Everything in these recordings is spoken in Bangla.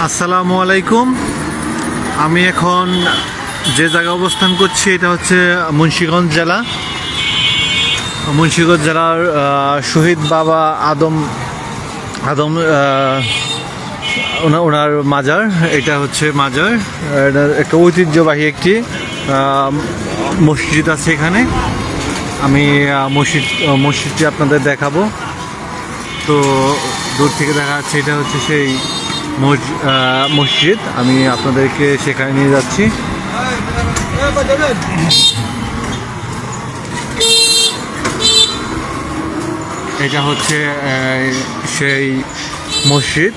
আসসালামু আলাইকুম। আমি এখন যে জায়গায় অবস্থান করছি এটা হচ্ছে মুন্সিগঞ্জ জেলার শহীদ বাবা আদম আদম ওনার মাজার। এটা হচ্ছে মাজার, এটা একটা ঐতিহ্যবাহী একটি মসজিদ আছে এখানে। আমি মসজিদটি আপনাদের দেখাবো। তো দূর থেকে দেখা যাচ্ছে এটা হচ্ছে সেই মসজিদ। আমি আপনাদেরকে সেখানে নিয়ে যাচ্ছি। এটা হচ্ছে সেই মসজিদ।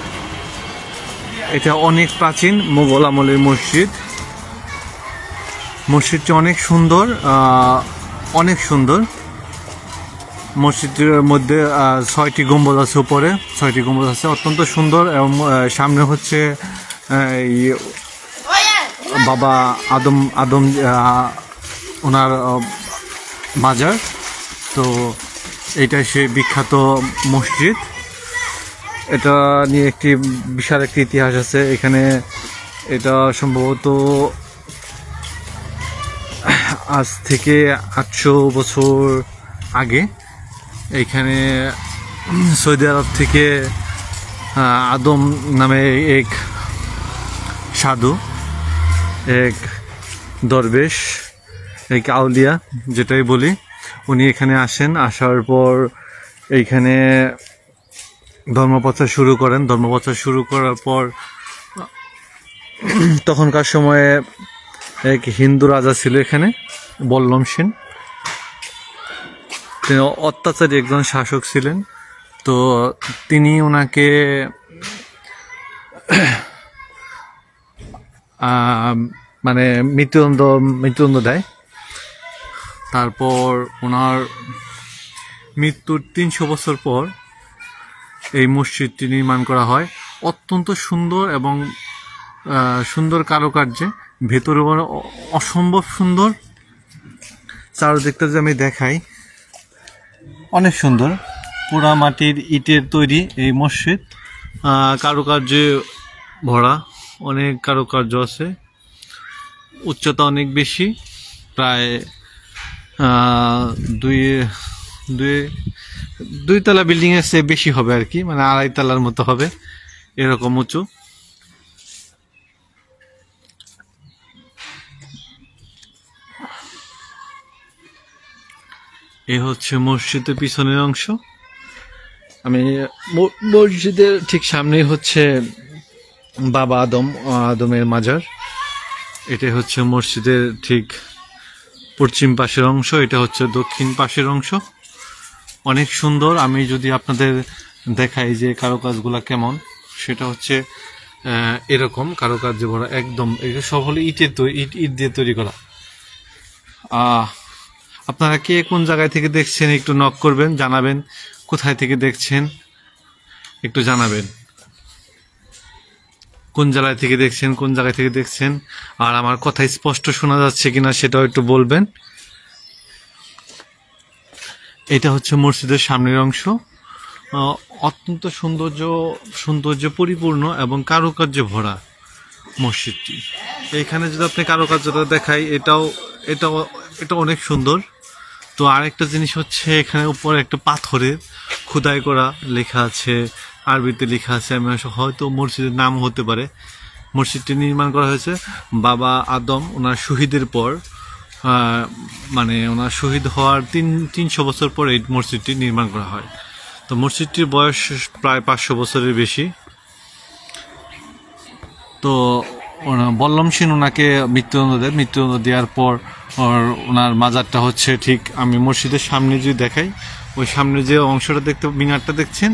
এটা অনেক প্রাচীন মোগল আমলের মসজিদ। মসজিদটি অনেক সুন্দর, মসজিদের মধ্যে 6টি গম্বুজ আছে, উপরে 6টি গম্বুজ আছে, অত্যন্ত সুন্দর। এবং সামনে হচ্ছে বাবা আদম ওনার মাজার। তো এটা সেই বিখ্যাত মসজিদ। এটা নিয়ে একটি বিশাল একটি ইতিহাস আছে এখানে। এটা সম্ভবত আজ থেকে 800 বছর আগে এইখানে সৌদি আরব থেকে আদম নামে এক সাধু, এক দরবেশ, এক আউলিয়া যেটাই বলি, উনি এখানে আসেন। আসার পর এইখানে ধর্মপ্রচার শুরু করার পর তখনকার সময়ে এক হিন্দু রাজা ছিল এখানে, বল্লম সেন। তিনি অত্যাচারী একজন শাসক ছিলেন। তো তিনি ওনাকে মানে মৃত্যুদণ্ড দেয়। তারপর ওনার মৃত্যুর 300 বছর পর এই মসজিদটি নির্মাণ করা হয়। অত্যন্ত সুন্দর এবং সুন্দর কারুকার্যে, ভেতরে অসম্ভব সুন্দর। চারদিকটা যে আমি দেখাই, অনেক সুন্দর। পোড়া মাটির ইটের তৈরি এই মসজিদ, কারুকার্যে ভরা, অনেক কারুকার্য আছে। উচ্চতা অনেক বেশি, প্রায় দুই তলা বিল্ডিং এর চেয়ে বেশি হবে আর কি, মানে 2.5 তলার মতো হবে, এরকম উঁচু। এ হচ্ছে মসজিদের পিছনের অংশ। আমি মসজিদের ঠিক সামনেই হচ্ছে বাবা আদমের মাজার। এটা হচ্ছে মসজিদের ঠিক পশ্চিম পাশের অংশ, এটা হচ্ছে দক্ষিণ পাশের অংশ। অনেক সুন্দর। আমি যদি আপনাদের দেখাই যে কারুকাজগুলা কেমন, সেটা হচ্ছে এরকম কারুকার্যে ভরা একদম। এটা সব হলো ইট দিয়ে তৈরি করা। আপনারা কে কোন জায়গায় থেকে দেখছেন একটু নক করবেন, জানাবেন কোথায় থেকে দেখছেন, একটু জানাবেন কোন জায়গায় থেকে দেখছেন। আর আমার কথা স্পষ্ট শোনা যাচ্ছে কিনা সেটাও একটু বলবেন। এটা হচ্ছে মসজিদের সামনের অংশ। অত্যন্ত সৌন্দর্য পরিপূর্ণ এবং কারুকার্যে ভরা মসজিদটি। এখানে যদি আপনি কারুকার্যটা দেখাই, এটা অনেক সুন্দর। তো আরেকটা জিনিস হচ্ছে, এখানে উপরে একটা পাথরের খোদাই করা লেখা আছে, আরবিতে লেখা আছে। আমি হয়তো মসজিদের নাম হতে পারে। মসজিদটি নির্মাণ করা হয়েছে বাবা আদম ওনার শহীদের পর, মানে ওনার শহীদ হওয়ার 300 বছর পর এই মসজিদটি নির্মাণ করা হয়। তো মসজিদটির বয়স প্রায় 500 বছরের বেশি। তো বল্লম সেন ওনাকে মৃত্যুদণ্ড দেওয়ার পর ওনার মাজারটা হচ্ছে ঠিক, আমি মসজিদের সামনে যদি দেখাই, ওই সামনে যে অংশটা মিনারটা দেখছেন,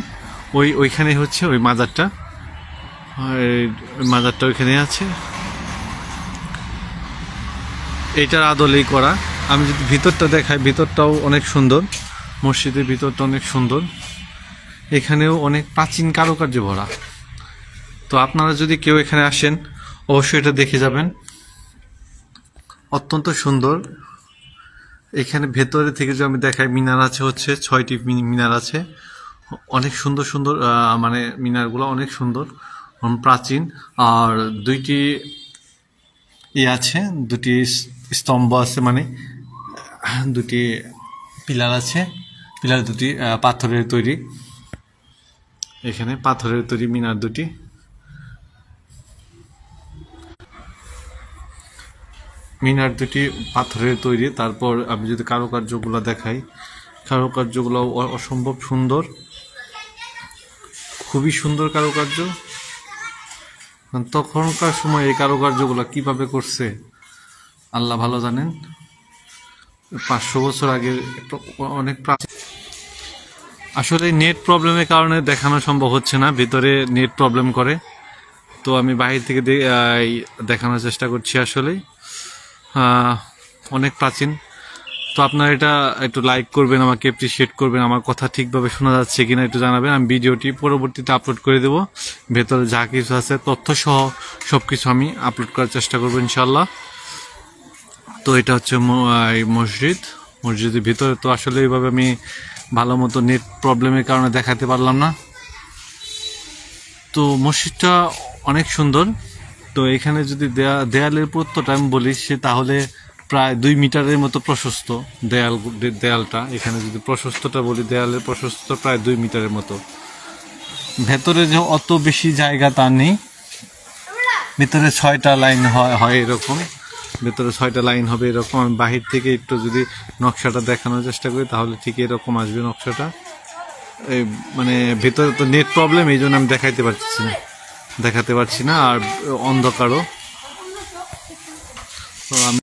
ওইখানে হচ্ছে ওই মাজারটা। ওইখানে আছে, এইটার আদলেই করা। আমি যদি ভিতরটা দেখাই, ভিতরটাও অনেক সুন্দর। মসজিদের ভিতরটা অনেক সুন্দর। এখানেও অনেক প্রাচীন কারুকার্যে ভরা। তো আপনারা যদি কেউ এখানে আসেন, অবশ্যই এটা দেখে যাবেন। অত্যন্ত সুন্দর। এখানে ভেতরে থেকে যদি আমি দেখাই, মিনার আছে হচ্ছে 6টি মিনার আছে। অনেক সুন্দর, মানে মিনারগুলো অনেক সুন্দর। প্রাচীন। আর দুইটি আছে, দুটি স্তম্ভ আছে, মানে দুটি পিলার আছে। পিলার দুটি পাথরের তৈরি, এখানে পাথরের তৈরি মিনার দুটি। মিনার দুটি পাথরের তৈরি। তারপর আমি যদি কারুকার্যগুলো দেখাই, কারুকার্যগুলো অসম্ভব সুন্দর, খুবই সুন্দর কারুকার্য। তখনকার সময় এই কারুকার্যগুলো কিভাবে করছে আল্লাহ ভালো জানেন। 500 বছর আগের অনেক প্রাচীন। আসলে নেট প্রবলেমের কারণে দেখানো সম্ভব হচ্ছে না, ভিতরে নেট প্রবলেম করে, তো আমি বাহির থেকে দেখানোর চেষ্টা করছি। আসলে অনেক প্রাচীন। তো আপনারা এটা একটু লাইক করবেন, আমাকে অ্যাপ্রিসিয়েট করবেন, আমার কথা ঠিকভাবে শোনা যাচ্ছে কিনা একটু জানাবেন। আমি ভিডিওটি পরবর্তীতে আপলোড করে দেব, ভেতরে যা কিছু আছে তথ্য সহ সব কিছু আমি আপলোড করার চেষ্টা করবো ইনশাল্লাহ। তো এটা হচ্ছে মসজিদের ভিতরে। তো আসলে এইভাবে আমি ভালো মতো নেট প্রবলেমের কারণে দেখাতে পারলাম না। তো মসজিদটা অনেক সুন্দর। তো এখানে যদি দেয়ালের পুরুত্বটা আমি বলি, সে তাহলে প্রায় 2 মিটারের মতো প্রশস্ত দেয়ালটা। এখানে যদি প্রশস্তটা বলি, দেয়ালের প্রশস্ততা প্রায় 2 মিটারের মতো। ভেতরে যে অত বেশি জায়গা তা নেই, ভিতরে 6টা লাইন হয় এরকম, ভেতরে 6টা লাইন হবে এরকম। আমি বাহির থেকে একটু যদি নকশাটা দেখানোর চেষ্টা করি তাহলে ঠিক এরকম আসবে নকশাটা। এই মানে ভেতরে তো নেট প্রবলেম, এই জন্য আমি দেখাতে পারছি না, আর অন্ধকারও। তো আমি